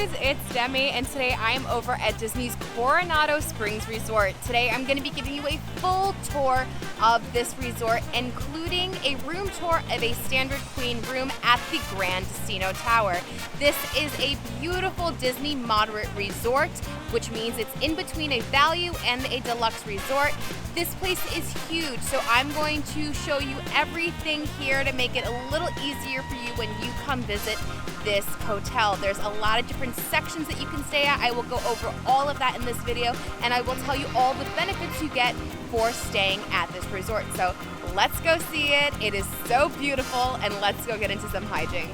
lovers, it's Demi, and today I am over at Disney's Coronado Springs Resort. Today I'm going to be giving you a full tour of this resort, including a room tour of a standard queen room at the Gran Destino Tower. This is a beautiful Disney moderate resort, which means it's in between a value and a deluxe resort. This place is huge, so I'm going to show you everything here to make it a little easier for you when you come visit this hotel. There's a lot of different sections that you can stay at. I will go over all of that in this video, and I will tell you all the benefits you get for staying at this resort. So let's go see it. It is so beautiful, and let's go get into some hijinks.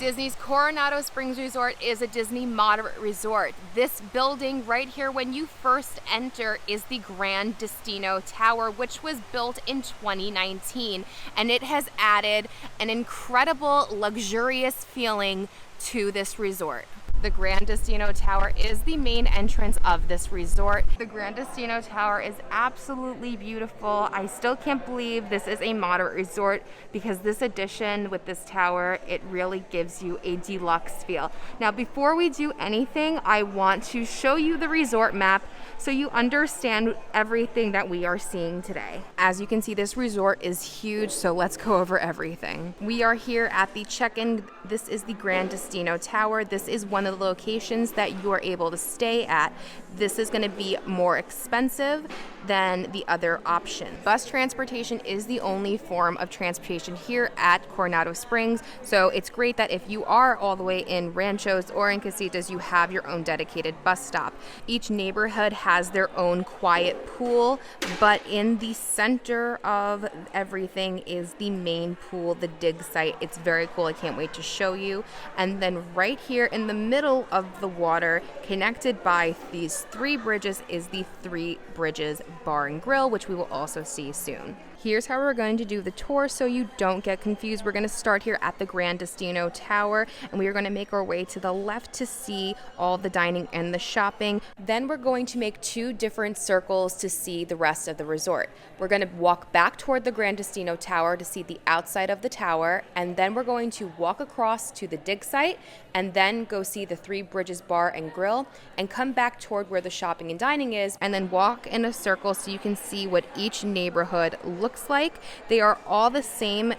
Disney's Coronado Springs Resort is a Disney moderate resort. This building right here, when you first enter, is the Gran Destino Tower, which was built in 2019, and it has added an incredible, luxurious feeling to this resort. The Gran Destino Tower is the main entrance of this resort. The Gran Destino Tower is absolutely beautiful. I still can't believe this is a moderate resort because this addition with this tower, it really gives you a deluxe feel. Now, before we do anything, I want to show you the resort map so you understand everything that we are seeing today. As you can see, this resort is huge, so let's go over everything. We are here at the check-in. This is the Gran Destino Tower. This is one of the locations that you are able to stay at. This is going to be more expensive than the other option. Bus transportation is the only form of transportation here at Coronado Springs, so it's great that if you are all the way in Ranchos or in Casitas, you have your own dedicated bus stop. Each neighborhood has their own quiet pool, but in the center of everything is the main pool, the dig site. It's very cool. I can't wait to show you. And then right here in the middle of the water, connected by these 3 bridges, is the 3 Bridges Bar and Grill, which we will also see soon. Here's how we're going to do the tour so you don't get confused. We're going to start here at the Gran Destino Tower, and we are going to make our way to the left to see all the dining and the shopping. Then we're going to make 2 different circles to see the rest of the resort. We're going to walk back toward the Gran Destino Tower to see the outside of the tower, and then we're going to walk across to the dig site and then go see the 3 Bridges Bar and Grill and come back toward where the shopping and dining is, and then walk in a circle so you can see what each neighborhood looks like. They are all the same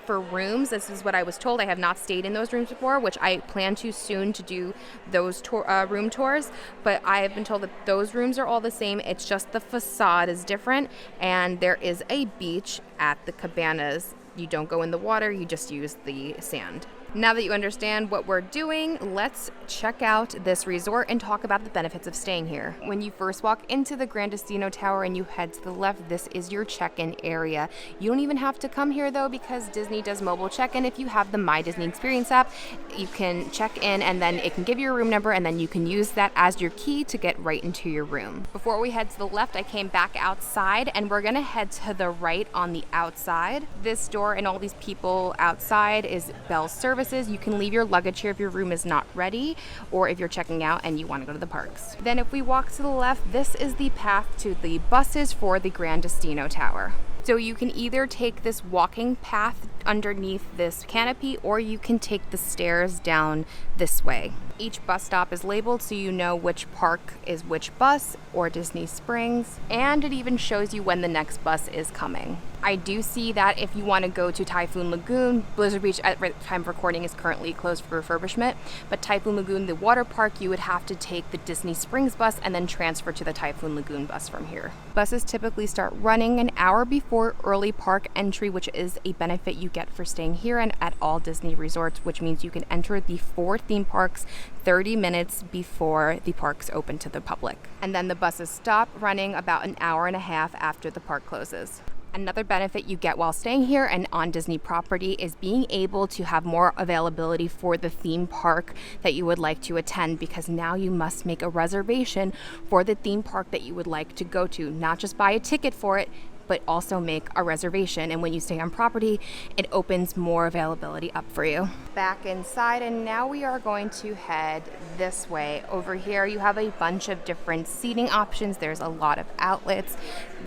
for rooms. This is what I was told. I have not stayed in those rooms before, which I plan to soon to do those room tours, but I have been told that those rooms are all the same. It's just the facade is different, and there is a beach at the cabanas. You don't go in the water, you just use the sand. Now that you understand what we're doing, let's check out this resort and talk about the benefits of staying here. When you first walk into the Gran Destino Tower and you head to the left, this is your check-in area. You don't even have to come here though, because Disney does mobile check-in. If you have the My Disney Experience app, you can check in and then it can give you a room number, and then you can use that as your key to get right into your room. Before we head to the left, I came back outside, and we're gonna head to the right on the outside. This door and all these people outside is Bell Service. You can leave your luggage here if your room is not ready or if you're checking out and you want to go to the parks. Then if we walk to the left, this is the path to the buses for the Gran Destino Tower. So you can either take this walking path underneath this canopy, or you can take the stairs down this way. Each bus stop is labeled so you know which park is which bus or Disney Springs, and it even shows you when the next bus is coming. I do see that if you want to go to Typhoon Lagoon, Blizzard Beach at the time of recording is currently closed for refurbishment, but Typhoon Lagoon, the water park, you would have to take the Disney Springs bus and then transfer to the Typhoon Lagoon bus from here. Buses typically start running an hour before early park entry, which is a benefit you get for staying here and at all Disney resorts, which means you can enter the 4 theme parks 30 minutes before the parks open to the public. And then the buses stop running about an hour and a half after the park closes. Another benefit you get while staying here and on Disney property is being able to have more availability for the theme park that you would like to attend, because now you must make a reservation for the theme park that you would like to go to, not just buy a ticket for it, but also make a reservation. And when you stay on property, it opens more availability up for you. Back inside, and now we are going to head this way. Over here, you have a bunch of different seating options. There's a lot of outlets.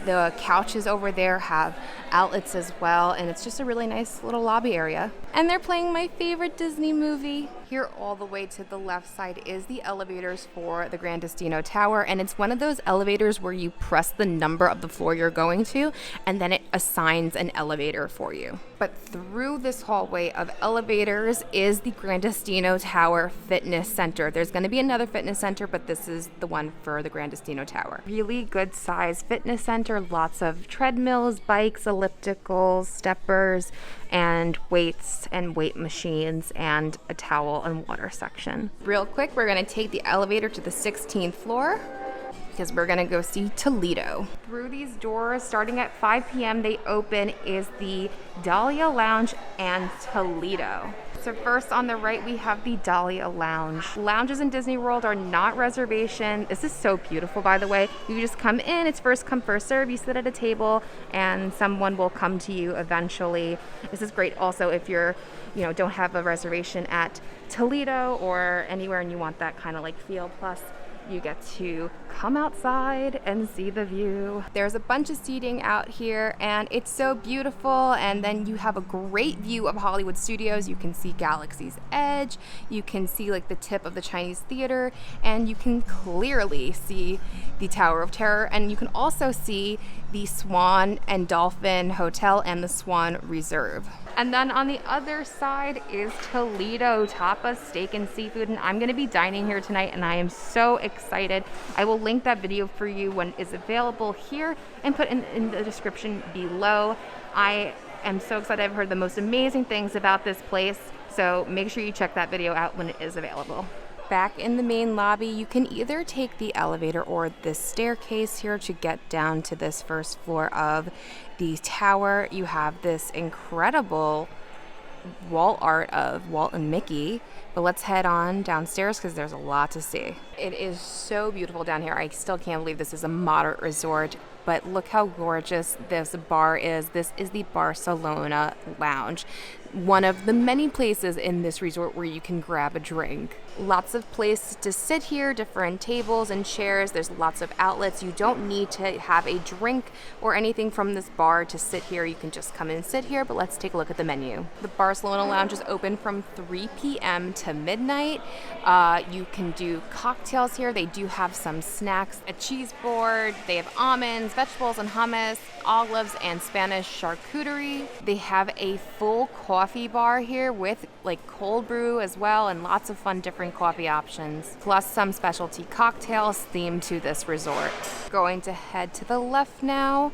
The couches over there have outlets as well, and it's just a really nice little lobby area. And they're playing my favorite Disney movie. Here all the way to the left side is the elevators for the Gran Destino Tower, and it's one of those elevators where you press the number of the floor you're going to, and then it assigns an elevator for you. But through this hallway of elevators is the Gran Destino Tower Fitness Center. There's going to be another fitness center, but this is the one for the Gran Destino Tower. Really good size fitness center, lots of treadmills, bikes, ellipticals, steppers, and weights and weight machines, and a towel and water section. Real quick, we're going to take the elevator to the 16th floor because we're going to go see Toledo. Through these doors, starting at 5 p.m. they open, is the Dahlia Lounge and Toledo. So first on the right, we have the Dahlia Lounge. Lounges in Disney World are not reservation. This is so beautiful, by the way. You just come in, it's first come, first serve. You sit at a table and someone will come to you eventually. This is great also if you're, don't have a reservation at Toledo or anywhere and you want that kind of like feel. Plus, you get to come outside and see the view. There's a bunch of seating out here and it's so beautiful, and then you have a great view of Hollywood Studios. You can see Galaxy's Edge, you can see like the tip of the Chinese Theater, and you can clearly see the Tower of Terror, and you can also see the Swan and Dolphin Hotel and the Swan Reserve. And then on the other side is Toledo Tapas Steak and Seafood, and I'm going to be dining here tonight and I am so excited. I will link that video for you when it's available here and put in the description below. I am so excited. I've heard the most amazing things about this place, so make sure you check that video out when it is available. Back in the main lobby, you can either take the elevator or this staircase here to get down to this first floor of the tower. You have this incredible wall art of Walt and Mickey, but let's head on downstairs because there's a lot to see. It is so beautiful down here. I still can't believe this is a moderate resort, but look how gorgeous this bar is. This is the Barcelona Lounge, one of the many places in this resort where you can grab a drink. Lots of places to sit here, different tables and chairs. There's lots of outlets. You don't need to have a drink or anything from this bar to sit here. You can just come and sit here, but let's take a look at the menu. The Barcelona Lounge is open from 3 p.m. to midnight. You can do cocktails here. They do have some snacks, a cheese board. They have almonds, vegetables and hummus, olives and Spanish charcuterie. They have a full coffee bar here with like cold brew as well, and lots of fun different coffee options, plus some specialty cocktails themed to this resort. Going to head to the left now.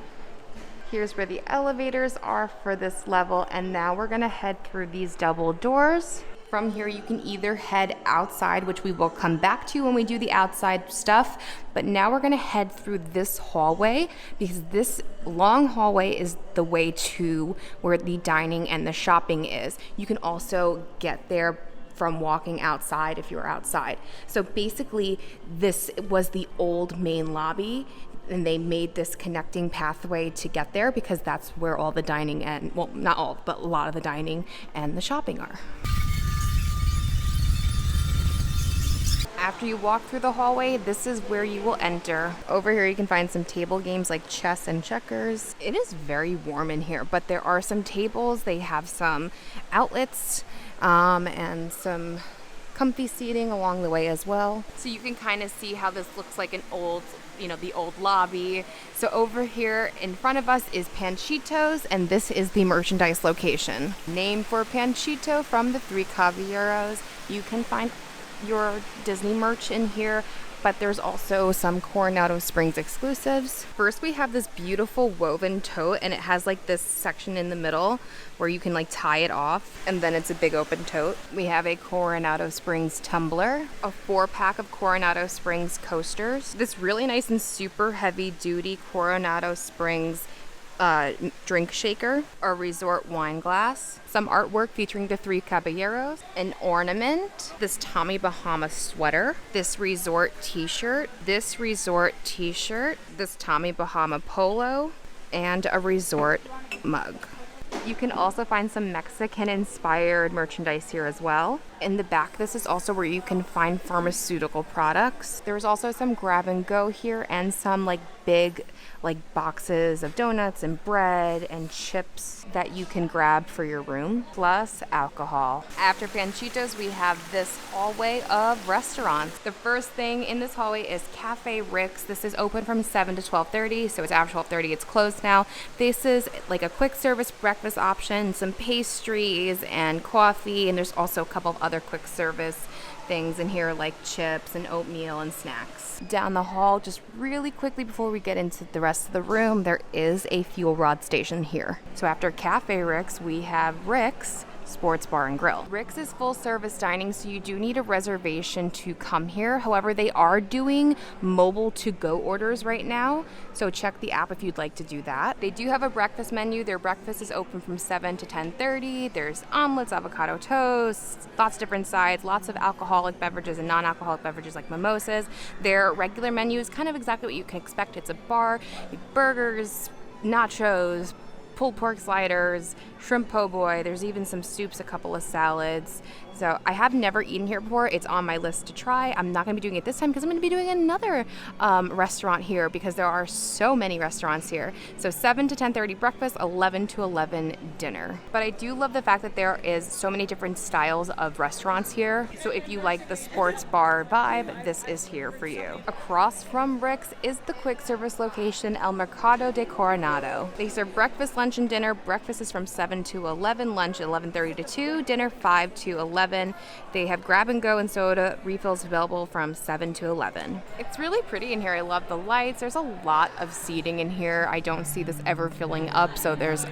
Here's where the elevators are for this level, and now we're gonna head through these double doors. From here, you can either head outside, which we will come back to when we do the outside stuff, but now we're gonna head through this hallway because this long hallway is the way to where the dining and the shopping is. You can also get there from walking outside if you're outside. So basically, this was the old main lobby, and they made this connecting pathway to get there because that's where all the dining and, well, not all, but a lot of the dining and the shopping are. After you walk through the hallway, this is where you will enter. Over here you can find some table games like chess and checkers. It is very warm in here, but there are some tables. They have some outlets and some comfy seating along the way as well. So you can kind of see how this looks like an old, the old lobby. So over here in front of us is Panchitos, and this is the merchandise location. Named for Panchito from the Three Caballeros. You can find your Disney merch in here, but there's also some Coronado Springs exclusives. First, we have this beautiful woven tote, and it has like this section in the middle where you can like tie it off, and then it's a big open tote. We have a Coronado Springs tumbler, a 4-pack of Coronado Springs coasters, this really nice and super heavy duty Coronado Springs drink shaker, a resort wine glass, some artwork featuring the Three Caballeros, an ornament, this Tommy Bahama sweater, this resort t-shirt, this Tommy Bahama polo, and a resort mug. You can also find some Mexican-inspired merchandise here as well. In the back, this is also where you can find pharmaceutical products. There's also some grab and go here and some like big like boxes of donuts and bread and chips that you can grab for your room, plus alcohol. After Panchitos, we have this hallway of restaurants. The first thing in this hallway is Cafe Rick's. This is open from 7 to 12:30, so it's after 12:30, it's closed now. This is like a quick service breakfast option, some pastries and coffee, and there's also a couple of other quick service things in here like chips and oatmeal and snacks. Down the hall, just really quickly before we get into the rest of the room, there is a fuel rod station here. So after Cafe Rick's, we have Rick's Sports Bar and Grill. Rick's is full service dining, so you do need a reservation to come here. However, they are doing mobile to-go orders right now, so check the app if you'd like to do that. They do have a breakfast menu. Their breakfast is open from 7 to 10:30. There's omelets, avocado toast, lots of different sides, lots of alcoholic beverages and non-alcoholic beverages like mimosas. Their regular menu is kind of exactly what you can expect. It's a bar, burgers, nachos, pulled pork sliders, shrimp po' boy. There's even some soups, a couple of salads. So I have never eaten here before. It's on my list to try. I'm not going to be doing it this time because I'm going to be doing another restaurant here because there are so many restaurants here. So 7 to 10:30 breakfast, 11 to 11 dinner. But I do love the fact that there is so many different styles of restaurants here. So if you like the sports bar vibe, this is here for you. Across from Rick's is the quick service location El Mercado de Coronado. They serve breakfast, lunch, and dinner. Breakfast is from 7 to 11, lunch 11:30 to 2, dinner 5 to 11. They have grab and go and soda refills available from 7 to 11. It's really pretty in here. I love the lights. There's a lot of seating in here. I don't see this ever filling up, so there's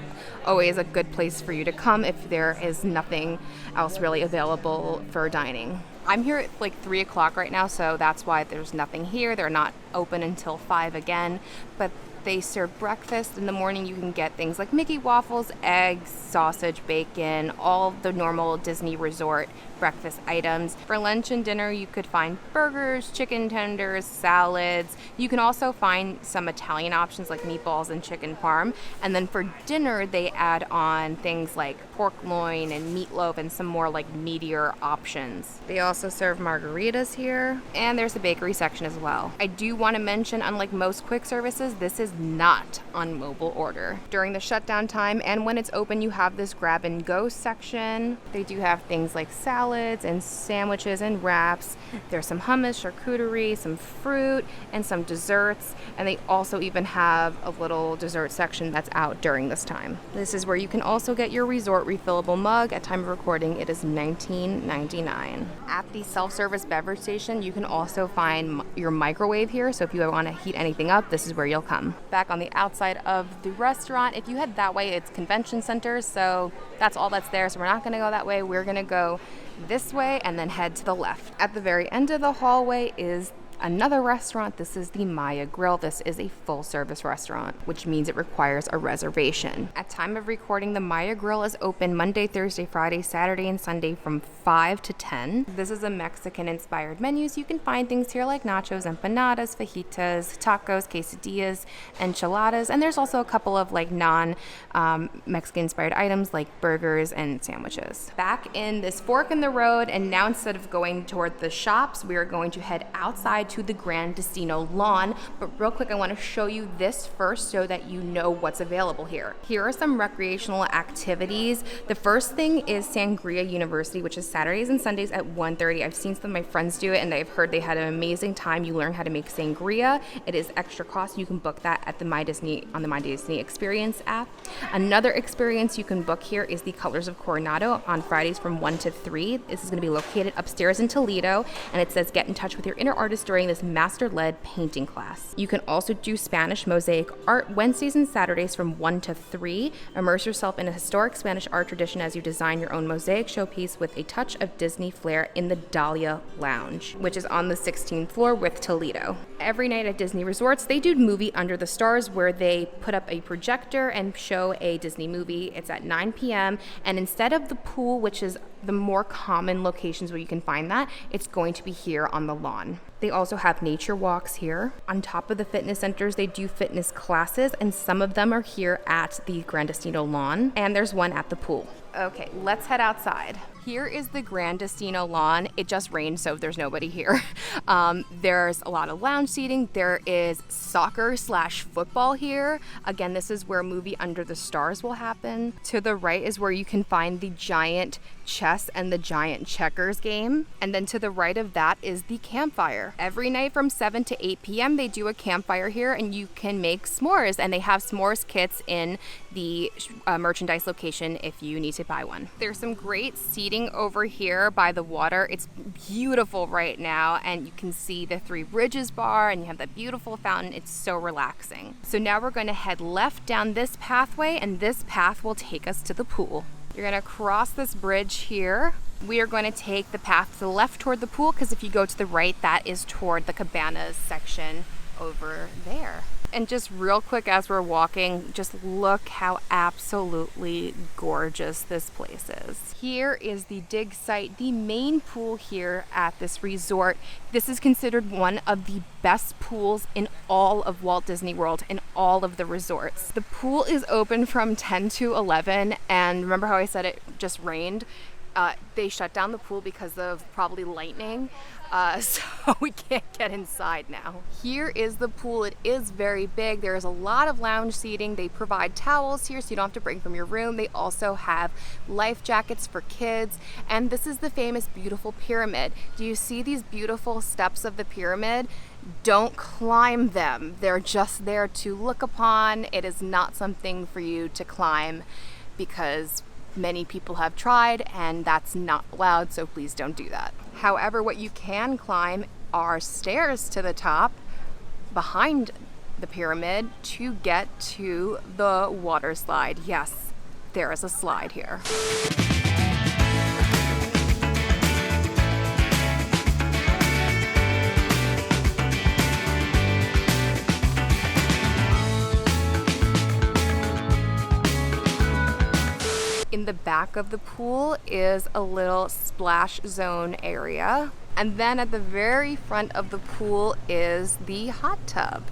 always a good place for you to come if there is nothing else really available for dining. I'm here at like 3 o'clock right now, so that's why there's nothing here. They're not open until 5 again, but they serve breakfast. In the morning, you can get things like Mickey waffles, eggs, sausage, bacon, all the normal Disney resort breakfast items. For lunch and dinner, you could find burgers, chicken tenders, salads. You can also find some Italian options like meatballs and chicken parm. And then for dinner, they add on things like pork loin and meatloaf and some more like meatier options. They also serve margaritas here, and there's a bakery section as well. I do want to mention, unlike most quick services, this is not on mobile order. During the shutdown time and when it's open, you have this grab and go section. They do have things like salads and sandwiches and wraps. There's some hummus, charcuterie, some fruit, and some desserts. And they also even have a little dessert section that's out during this time. This is where you can also get your resort refillable mug. At time of recording, it is $19.99. At the self-service beverage station, you can also find your microwave here. So if you want to heat anything up, this is where you'll come. Back on the outside of the restaurant, if you head that way, it's convention centers. So that's all that's there. So we're not going to go that way. We're going to go this way and then head to the left. At the very end of the hallway is another restaurant. This is the Maya Grill. This is a full service restaurant, which means it requires a reservation. At time of recording, the Maya Grill is open Monday, Thursday, Friday, Saturday, and Sunday from 5 to 10. This is a Mexican inspired menu, so you can find things here like nachos, empanadas, fajitas, tacos, quesadillas, enchiladas, and there's also a couple of like non-Mexican inspired items like burgers and sandwiches. Back in this fork in the road, and now instead of going toward the shops, we are going to head outside to the Gran Destino lawn. But real quick, I want to show you this first so that you know what's available here. Here are some recreational activities. The first thing is Sangria University, which is Saturdays and Sundays at 1:30. I've seen some of my friends do it, and I've heard they had an amazing time. You learn how to make sangria. It is extra cost. You can book that at the My Disney on the My Disney Experience app. Another experience you can book here is the Colors of Coronado on Fridays from 1 to 3. This is going to be located upstairs in Toledo, and it says get in touch with your inner artist during this master-led painting class. You can also do Spanish mosaic art Wednesdays and Saturdays from 1 to 3. Immerse yourself in a historic Spanish art tradition as you design your own mosaic showpiece with a touch of Disney flair in the Dahlia Lounge, which is on the 16th floor with Toledo. Every night at Disney resorts, they do movie Under the Stars, where they put up a projector and show a Disney movie. It's at 9 p.m. and instead of the pool, which is the more common locations where you can find that, it's going to be here on the lawn. They also have nature walks here. On top of the fitness centers, they do fitness classes, and some of them are here at the Gran Destino lawn, and there's one at the pool. Okay, let's head outside. Here is the Gran Destino lawn. It just rained, so there's nobody here. There's a lot of lounge seating. There is soccer/football here. Again, this is where movie Under the Stars will happen. To the right is where you can find the giant chess and the giant checkers game. And then to the right of that is the campfire. Every night from 7 to 8 p.m. they do a campfire here, and you can make s'mores. And they have s'mores kits in the merchandise location if you need to buy one. There's some great seating over here by the water. It's beautiful right now, and you can see the Three Bridges bar, and you have that beautiful fountain. It's so relaxing. So now we're going to head left down this pathway, and this path will take us to the pool. You're going to cross this bridge here. We are going to take the path to the left toward the pool, because if you go to the right, that is toward the Cabanas section over there. And just real quick as we're walking, just look how absolutely gorgeous this place is. Here is the dig site, the main pool here at this resort. This is considered one of the best pools in all of Walt Disney World, in all of the resorts. The pool is open from 10 to 11, and remember how I said it just rained? They shut down the pool because of probably lightning, so we can't get inside now. Here is the pool. It is very big. There is a lot of lounge seating. They provide towels here, so you don't have to bring from your room. They also have life jackets for kids, and this is the famous beautiful pyramid. Do you see these beautiful steps of the pyramid? Don't climb them. They're just there to look upon. It is not something for you to climb because many people have tried, and that's not allowed, so please don't do that. However, what you can climb are stairs to the top behind the pyramid to get to the water slide. Yes, there is a slide here. In the back of the pool is a little splash zone area. And then at the very front of the pool is the hot tub.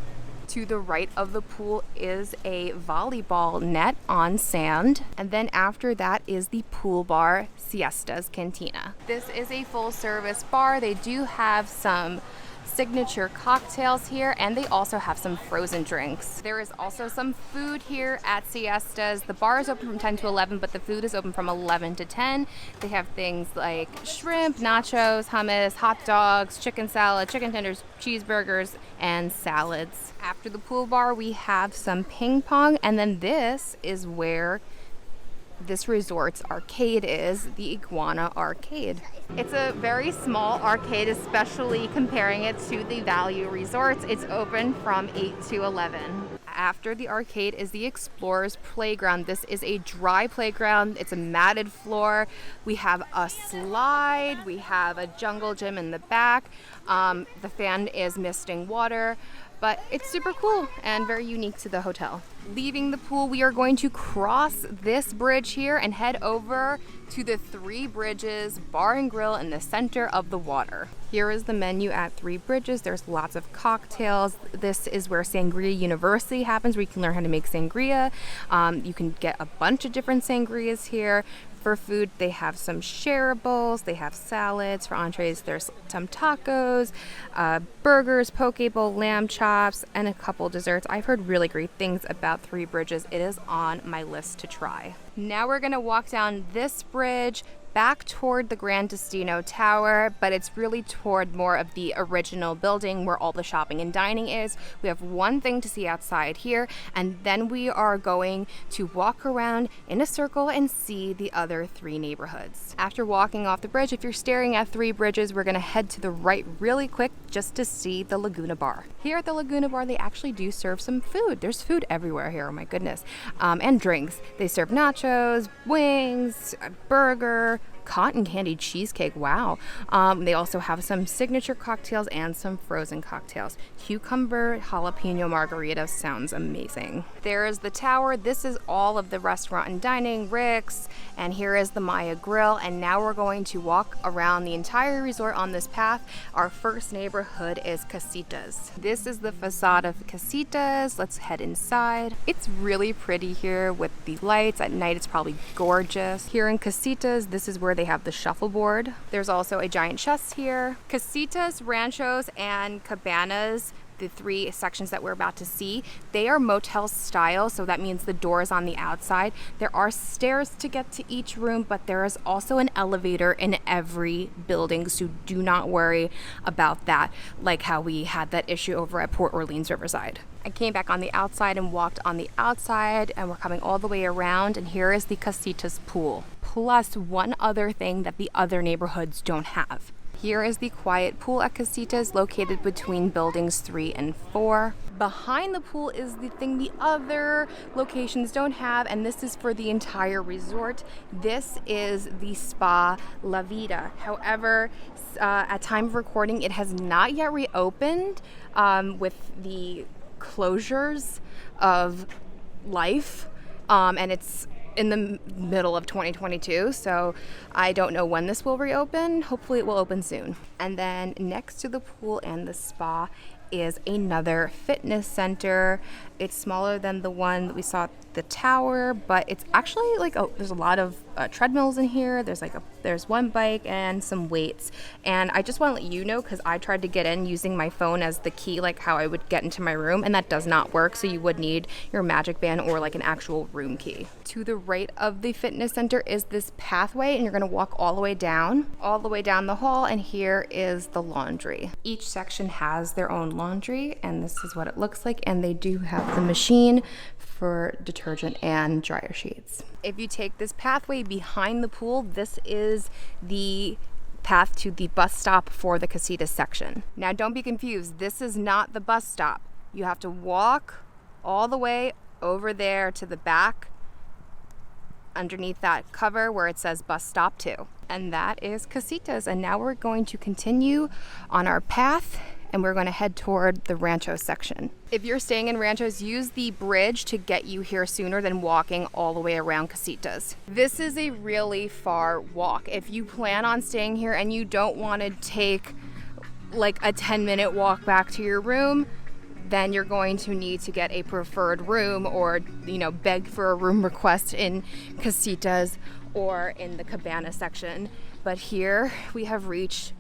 To the right of the pool is a volleyball net on sand. And then after that is the pool bar, Siesta's Cantina. This is a full service bar. They do have some signature cocktails here, and they also have some frozen drinks. There is also some food here at Siesta's. The bar is open from 10 to 11, but the food is open from 11 to 10. They have things like shrimp, nachos, hummus, hot dogs, chicken salad, chicken tenders, cheeseburgers, and salads. After the pool bar, we have some ping pong, and then this is where this resort's arcade is, the Iguana Arcade. It's a very small arcade, especially comparing it to the value resorts. It's open from 8 to 11. After the arcade is the Explorers Playground. This is a dry playground. It's a matted floor. We have a slide. We have a jungle gym in the back. The fan is misting water, but it's super cool and very unique to the hotel. Leaving the pool, we are going to cross this bridge here and head over to the Three Bridges Bar and Grill in the center of the water. Here is the menu at Three Bridges. There's lots of cocktails. This is where Sangria University happens, where you can learn how to make sangria. You can get a bunch of different sangrias here. For food, they have some shareables, they have salads. For entrees, there's some tacos, burgers, poke bowl, lamb chops, and a couple desserts. I've heard really great things about Three Bridges. It is on my list to try. Now we're gonna walk down this bridge back toward the Gran Destino Tower, but it's really toward more of the original building where all the shopping and dining is. We have one thing to see outside here, and then we are going to walk around in a circle and see the other three neighborhoods. After walking off the bridge, if you're staring at Three Bridges, we're gonna head to the right really quick just to see the Laguna Bar. Here at the Laguna Bar, they actually do serve some food. There's food everywhere here, oh my goodness, and drinks. They serve nachos, wings, a burger, cotton candy cheesecake, wow. They also have some signature cocktails and some frozen cocktails. Cucumber jalapeno margarita sounds amazing. There is the tower. This is all of the restaurant and dining, Rick's, and here is the Maya Grill. And now we're going to walk around the entire resort on this path. Our first neighborhood is Casitas. This is the facade of Casitas. Let's head inside. It's really pretty here with the lights. At night it's probably gorgeous. Here in Casitas, this is where they have the shuffleboard. There's also a giant chest here. Casitas, Ranchos, and Cabanas, the 3 sections that we're about to see, they are motel style, so that means the door is on the outside. There are stairs to get to each room, but there is also an elevator in every building, so do not worry about that, like how we had that issue over at Port Orleans Riverside. I came back on the outside and walked on the outside, and we're coming all the way around, and here is the Casitas pool, plus one other thing that the other neighborhoods don't have. Here is the quiet pool at Casitas, located between buildings 3 and 4. Behind the pool is the thing the other locations don't have, and this is for the entire resort. This is the Spa La Vida. However, at time of recording, it has not yet reopened with the closures of life, and it's in the middle of 2022, so I don't know when this will reopen. Hopefully it will open soon. And then next to the pool and the spa is another fitness center. It's smaller than the one that we saw at the tower, but it's actually like there's a lot of treadmills in here. There's one bike and some weights. And I just want to let you know, because I tried to get in using my phone as the key, like how I would get into my room, and that does not work. So you would need your Magic Band or like an actual room key. To the right of the fitness center is this pathway, and you're going to walk all the way down the hall, and here is the laundry. Each section has their own laundry, and this is what it looks like, and they do have the machine for detergent and dryer sheets. If you take this pathway behind the pool, this is the path to the bus stop for the Casitas section. Now don't be confused, this is not the bus stop. You have to walk all the way over there to the back underneath that cover where it says bus stop 2. And that is Casitas. And now we're going to continue on our path, and we're going to head toward the Ranchos section. If you're staying in Ranchos, use the bridge to get you here sooner than walking all the way around Casitas. This is a really far walk. If you plan on staying here and you don't want to take like a 10-minute walk back to your room, then you're going to need to get a preferred room, or beg for a room request in Casitas or in the Cabana section. But here we have reached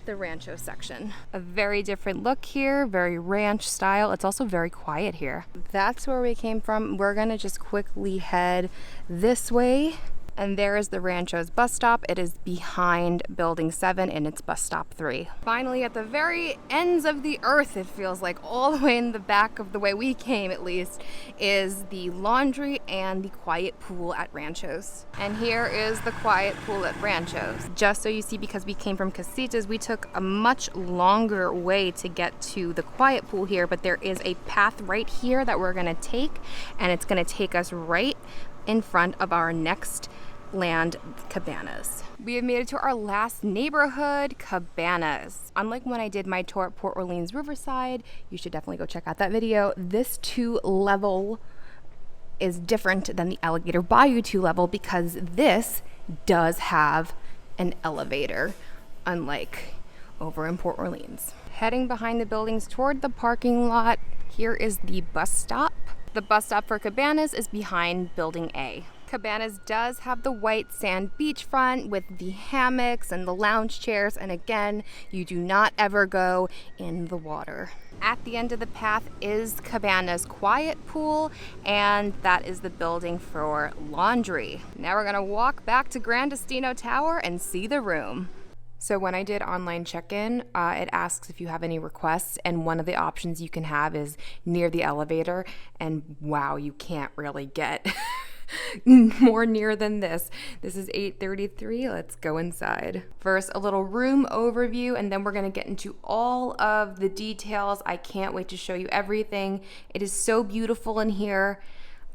the Rancho section. A very different look here, very ranch style. It's also very quiet here. That's where we came from. We're gonna just quickly head this way, and there is the Ranchos bus stop. It is behind building 7, and it's bus stop 3. Finally, at the very ends of the earth, it feels like, all the way in the back of the way we came at least, is the laundry and the quiet pool at Ranchos. And here is the quiet pool at Ranchos. Just so you see, because we came from Casitas, we took a much longer way to get to the quiet pool here, but there is a path right here that we're gonna take, and it's gonna take us right in front of our next land, Cabanas. We have made it to our last neighborhood, Cabanas. Unlike when I did my tour at Port Orleans Riverside, you should definitely go check out that video. This 2-level is different than the Alligator Bayou 2-level because this does have an elevator, unlike over in Port Orleans. Heading behind the buildings toward the parking lot, here is the bus stop. The bus stop for Cabanas is behind building A. Cabanas does have the white sand beachfront with the hammocks and the lounge chairs, and again, you do not ever go in the water. At the end of the path is Cabanas quiet pool, and that is the building for laundry. Now we're gonna walk back to Gran Destino Tower and see the room. So when I did online check-in, it asks if you have any requests, and one of the options you can have is near the elevator, and wow, you can't really get more near than this. This is 833. Let's go inside. First, a little room overview, and then we're going to get into all of the details. I can't wait to show you everything. It is so beautiful in here.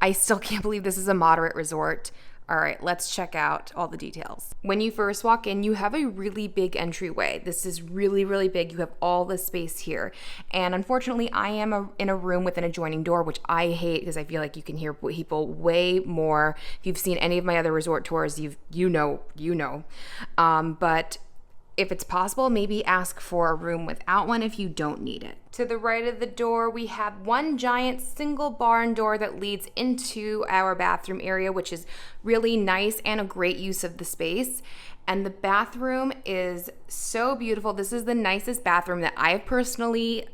I still can't believe this is a moderate resort. All right, let's check out all the details. When you first walk in, you have a really big entryway. This is really, really big. You have all this space here. And unfortunately, I am in a room with an adjoining door, which I hate because I feel like you can hear people way more. If you've seen any of my other resort tours, you know. But if it's possible, maybe ask for a room without one if you don't need it. To the right of the door, we have one giant single barn door that leads into our bathroom area, which is really nice and a great use of the space. And the bathroom is so beautiful. This is the nicest bathroom that I've personally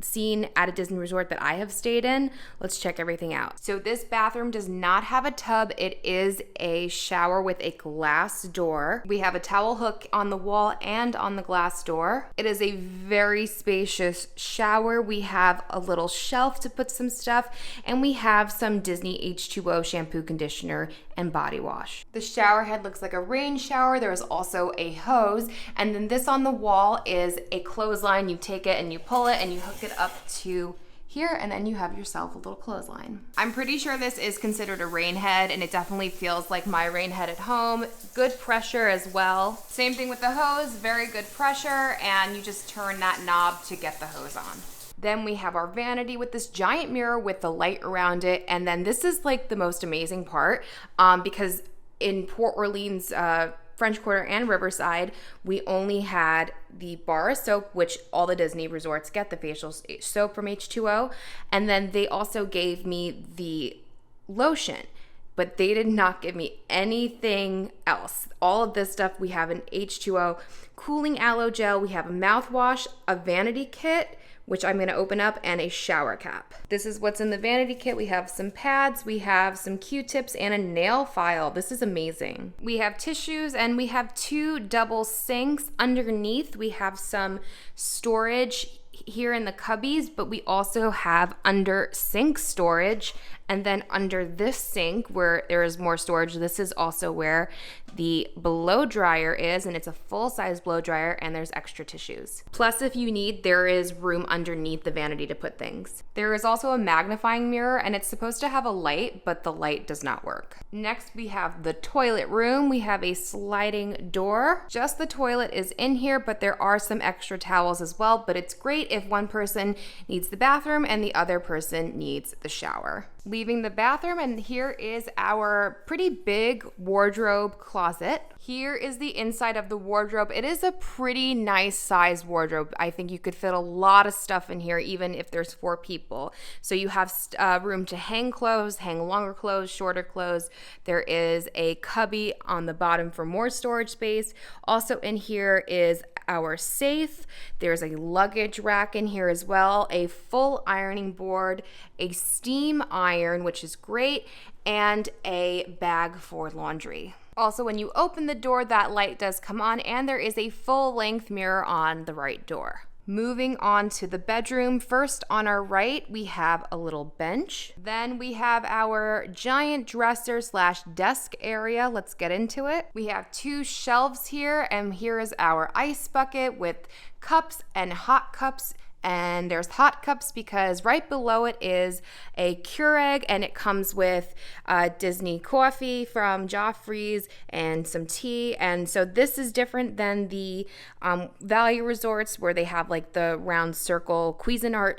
seen at a Disney resort that I have stayed in. Let's check everything out. So this bathroom does not have a tub. It is a shower with a glass door. We have a towel hook on the wall and on the glass door. It is a very spacious shower. We have a little shelf to put some stuff, and we have some Disney H2O shampoo, conditioner, and body wash. The shower head looks like a rain shower. There is also a hose, and then this on the wall is a clothesline. You take it and you pull it and you hook it up to here, and then you have yourself a little clothesline. I'm pretty sure this is considered a rain head, and it definitely feels like my rain head at home. Good pressure as well. Same thing with the hose, very good pressure, and you just turn that knob to get the hose on. Then we have our vanity with this giant mirror with the light around it. And then this is like the most amazing part because in Port Orleans, French Quarter and Riverside, we only had the bar of soap, which all the Disney resorts get, the facial soap from H2O. And then they also gave me the lotion, but they did not give me anything else. All of this stuff, we have an H2O cooling aloe gel, we have a mouthwash, a vanity kit, which I'm gonna open up, and a shower cap. This is what's in the vanity kit. We have some pads, we have some Q-tips, and a nail file. This is amazing. We have tissues, and we have 2 double sinks. Underneath, we have some storage here in the cubbies, but we also have under sink storage. And then under this sink where there is more storage, this is also where the blow dryer is, and it's a full-size blow dryer, and there's extra tissues. Plus, if you need, there is room underneath the vanity to put things. There is also a magnifying mirror, and it's supposed to have a light, but the light does not work. Next, we have the toilet room. We have a sliding door. Just the toilet is in here, but there are some extra towels as well, but it's great if one person needs the bathroom and the other person needs the shower. Leaving the bathroom, and here is our pretty big wardrobe closet. Here is the inside of the wardrobe. It is a pretty nice sized wardrobe. I think you could fit a lot of stuff in here, even if there's 4 people. So you have room to hang clothes, hang longer clothes, shorter clothes. There is a cubby on the bottom for more storage space. Also in here is our safe. There's a luggage rack in here as well, a full ironing board, a steam iron, which is great, and a bag for laundry. Also, when you open the door, that light does come on, and there is a full-length mirror on the right door. Moving on to the bedroom, first on our right, we have a little bench. Then we have our giant dresser / desk area. Let's get into it. We have 2 shelves here, and here is our ice bucket with cups and hot cups. And there's hot cups because right below it is a Keurig, and it comes with Disney coffee from Joffrey's and some tea. And so this is different than the value resorts where they have like the round circle Cuisinart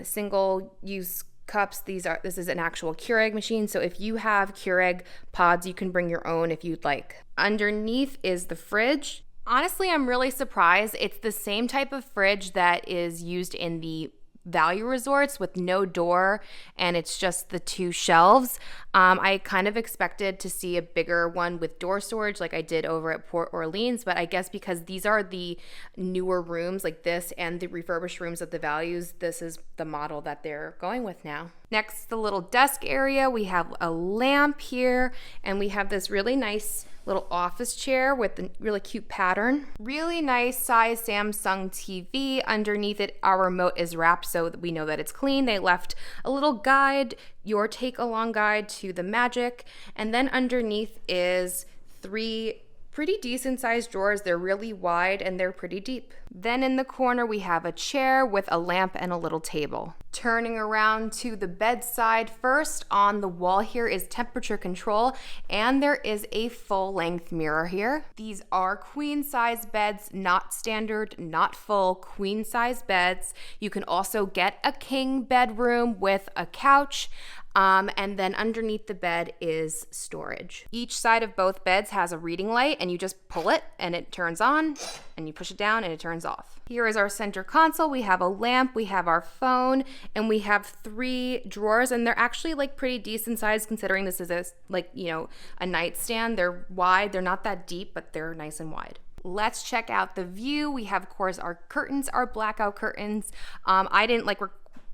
single-use cups. This is an actual Keurig machine. So if you have Keurig pods, you can bring your own if you'd like. Underneath is the fridge. Honestly, I'm really surprised. It's the same type of fridge that is used in the value resorts with no door, and it's just the 2 shelves. I kind of expected to see a bigger one with door storage like I did over at Port Orleans, but I guess because these are the newer rooms like this and the refurbished rooms at the values, this is the model that they're going with now. Next, the little desk area. We have a lamp here, and we have this really nice little office chair with a really cute pattern. Really nice size Samsung TV. Underneath it, our remote is wrapped so that we know that it's clean. They left a little guide, your take-along guide to the magic. And then underneath is 3 pretty decent sized drawers. They're really wide and they're pretty deep. Then in the corner, we have a chair with a lamp and a little table. Turning around to the bedside, first on the wall here is temperature control, and there is a full-length mirror here. These are queen-size beds, not standard, not full, queen-size beds. You can also get a king bedroom with a couch. And then underneath the bed is storage. Each side of both beds has a reading light, and you just pull it and it turns on, and you push it down and it turns off. Here is our center console. We have a lamp, we have our phone, and we have 3 drawers, and they're actually like pretty decent size considering this is a nightstand. They're wide, they're not that deep, but they're nice and wide. Let's check out the view. We have, of course, our curtains, our blackout curtains. I didn't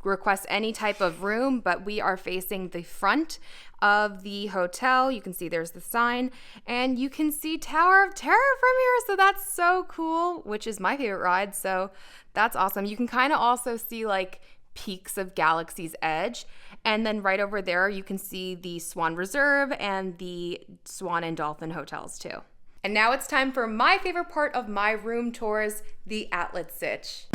request any type of room, but we are facing the front of the hotel. You can see there's the sign, and you can see Tower of Terror from here, so that's so cool, which is my favorite ride, so that's awesome. You can kind of also see like peaks of Galaxy's Edge, and then right over there you can see the Swan Reserve and the Swan and Dolphin hotels too. And now it's time for my favorite part of my room tours, the outlet sitch.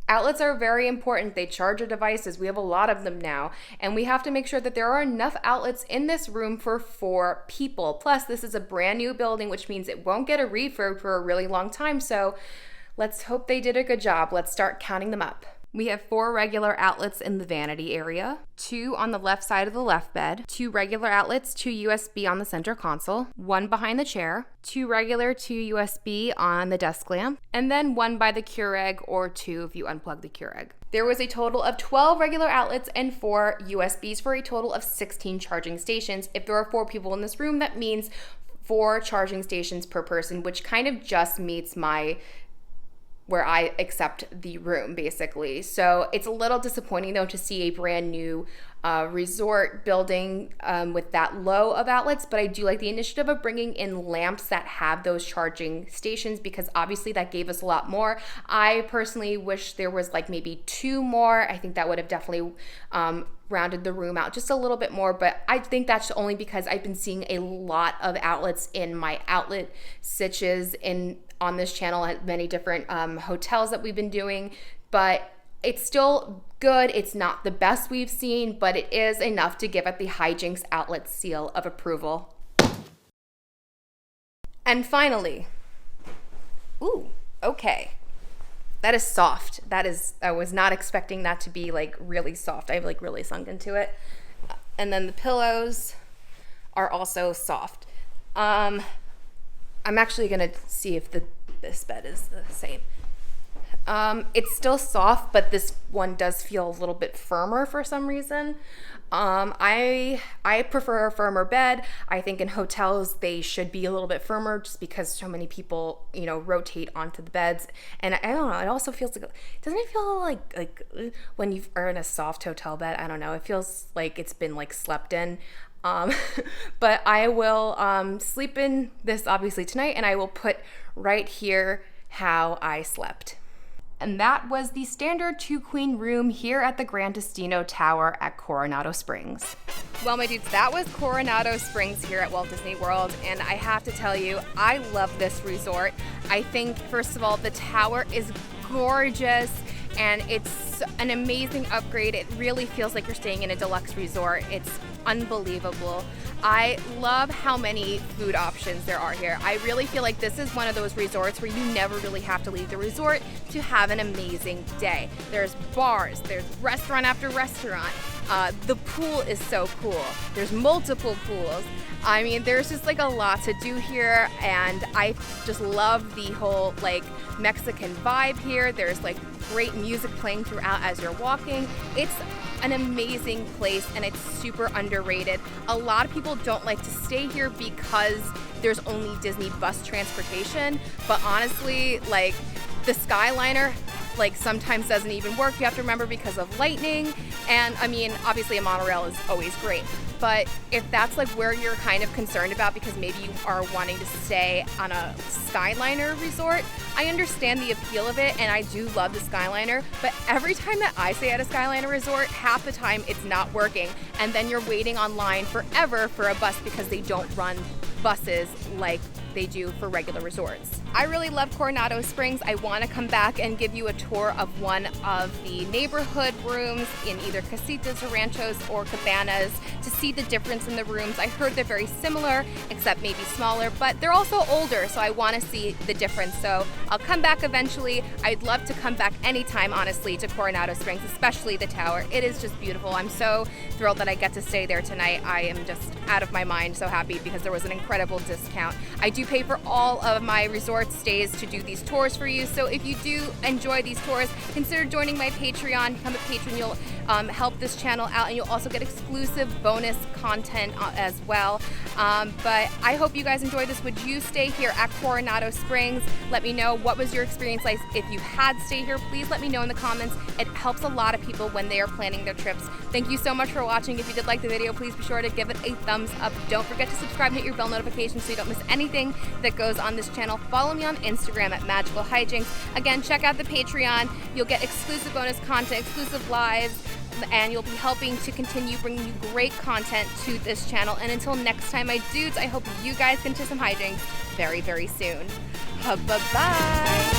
Outlets are very important. They charge your devices. We have a lot of them now, and we have to make sure that there are enough outlets in this room for 4 people. Plus, this is a brand new building, which means it won't get a refurb for a really long time, so let's hope they did a good job. Let's start counting them up. We have 4 regular outlets in the vanity area, 2 on the left side of the left bed, 2 regular outlets, 2 USB on the center console, 1 behind the chair, 2 regular, 2 USB on the desk lamp, and then 1 by the Keurig, or 2 if you unplug the Keurig. There was a total of 12 regular outlets and 4 USBs for a total of 16 charging stations. If there are 4 people in this room, that means 4 charging stations per person, which kind of just meets where I accept the room, basically. So it's a little disappointing, though, to see a brand new resort building with that low of outlets, but I do like the initiative of bringing in lamps that have those charging stations, because obviously that gave us a lot more. I personally wish there was like maybe 2 more. I think that would have definitely rounded the room out just a little bit more, but I think that's only because I've been seeing a lot of outlets in my outlet sitches on this channel at many different hotels that we've been doing, but it's still good. It's not the best we've seen, but it is enough to give it the Hijinx outlet seal of approval. And finally, ooh, okay. That is soft. I was not expecting that to be like really soft. I've like really sunk into it. And then the pillows are also soft. I'm actually gonna see if this bed is the same. It's still soft, but this one does feel a little bit firmer for some reason. I prefer a firmer bed. I think in hotels they should be a little bit firmer, just because so many people, rotate onto the beds. And I don't know, it also feels like, doesn't it feel like when you are in a soft hotel bed? I don't know, it feels like it's been like slept in. But I will sleep in this obviously tonight, and I will put right here how I slept. And that was the standard 2-queen room here at the Gran Destino Tower at Coronado Springs. Well, my dudes, that was Coronado Springs here at Walt Disney World, and I have to tell you, I love this resort. I think, first of all, the tower is gorgeous, and it's an amazing upgrade. It really feels like you're staying in a deluxe resort. It's unbelievable. I love how many food options there are here. I really feel like this is one of those resorts where you never really have to leave the resort to have an amazing day. There's bars, there's restaurant after restaurant. The pool is so cool. There's multiple pools. I mean, there's just like a lot to do here, and I just love the whole like Mexican vibe here. There's like great music playing throughout as you're walking. It's an amazing place, and it's super underrated. A lot of people don't like to stay here because there's only Disney bus transportation, but honestly, like the Skyliner sometimes doesn't even work. You have to remember, because of lightning. And I mean, obviously a monorail is always great, but if that's like where you're kind of concerned about, because maybe you are wanting to stay on a Skyliner resort, I understand the appeal of it, and I do love the Skyliner, but every time that I stay at a Skyliner resort, half the time it's not working, and then you're waiting online forever for a bus because they don't run buses like they do for regular resorts. I really love Coronado Springs. I want to come back and give you a tour of one of the neighborhood rooms in either Casitas or Ranchos or Cabanas to see the difference in the rooms. I heard they're very similar, except maybe smaller, but they're also older, so I want to see the difference. So I'll come back eventually. I'd love to come back anytime, honestly, to Coronado Springs, especially the tower. It is just beautiful. I'm so thrilled that I get to stay there tonight. I am just out of my mind, so happy because there was an incredible discount. I do pay for all of my resort stays to do these tours for you, so if you do enjoy these tours, consider joining my Patreon. Become a patron. You'll help this channel out, and you'll also get exclusive bonus content as well. But I hope you guys enjoyed this. Would you stay here at Coronado Springs? Let me know, what was your experience like. If you had stayed here, please let me know in the comments. It helps a lot of people when they are planning their trips. Thank you so much for watching. If you did like the video, please be sure to give it a thumbs up. Don't forget to subscribe and hit your bell notification so you don't miss anything that goes on this channel. Follow me on Instagram at Magical Hijinx. Again, check out the Patreon. You'll get exclusive bonus content, exclusive lives, and you'll be helping to continue bringing you great content to this channel. And until next time, my dudes, I hope you guys can do some hijinks very, very soon. Bye-bye.